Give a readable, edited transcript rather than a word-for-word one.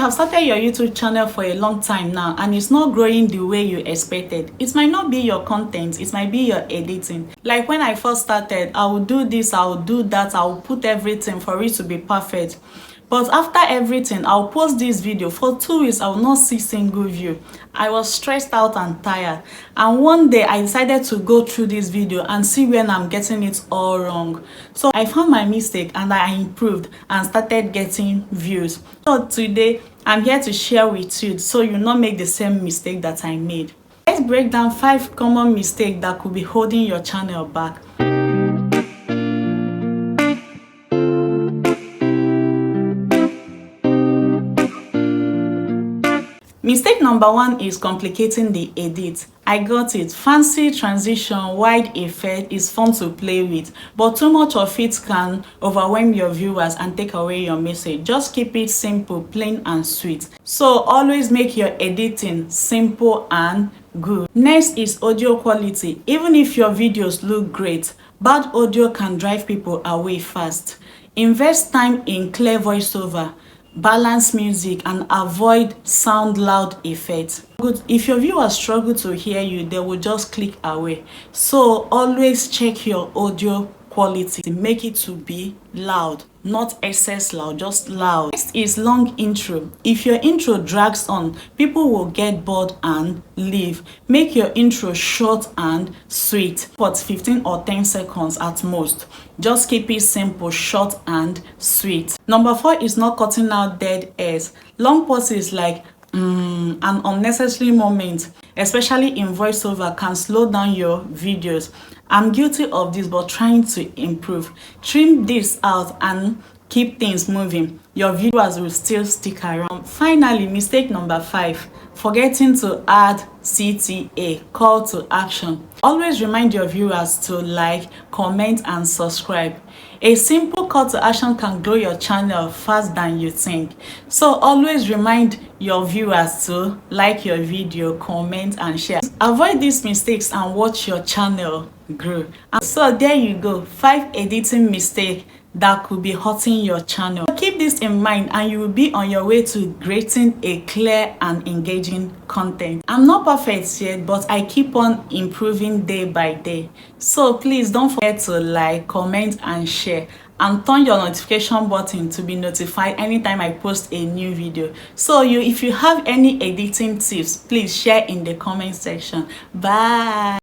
have started your YouTube channel for a long time now and it's not growing the way you expected, it might not be your content, it might be your editing. Like when I first started, I would do this, I would do that, I would put everything for it to be perfect. But after everything, I'll post this video. For 2 weeks, I will not see single view. I was stressed out and tired. And one day, I decided to go through this video and see when I'm getting it all wrong. So I found my mistake and I improved and started getting views. So today, I'm here to share with you so you not make the same mistake that I made. Let's break down 5 common mistakes that could be holding your channel back. Mistake number 1 is complicating the edit. I got it. Fancy transition, wide effect is fun to play with, but too much of it can overwhelm your viewers and take away your message. Just keep it simple, plain and sweet. So always make your editing simple and good. Next is audio quality. Even if your videos look great, bad audio can drive people away fast. Invest time in clear voiceover, balance music, and avoid sound loud effects. Good. If your viewers struggle to hear you, they will just click away. So always check your audio quality. Make it to be loud, not excess loud, just loud. Next is long intro. If your intro drags on, people will get bored and leave. Make your intro short and sweet, but 15 or 10 seconds at most. Just keep it simple, short and sweet. Number 4 is not cutting out dead airs. Long pauses like an unnecessary moment, especially in voiceover, can slow down your videos. I'm guilty of this, but trying to improve. Trim this out and keep things moving. Your viewers will still stick around. Finally, mistake number 5, forgetting to add CTA, call to action. Always remind your viewers to like, comment, and subscribe. A simple call to action can grow your channel faster than you think. So always remind your viewers to like your video, comment, and share. Avoid these mistakes and watch your channel grow. And so there you go, 5 editing mistakes that could be hurting your channel. Keep this in mind and you will be on your way to creating a clear and engaging content. I'm not perfect yet, but I keep on improving day by day. So please don't forget to like, comment, and share, and turn your notification button to be notified anytime I post a new video. So if you have any editing tips, please share in the comment section. Bye.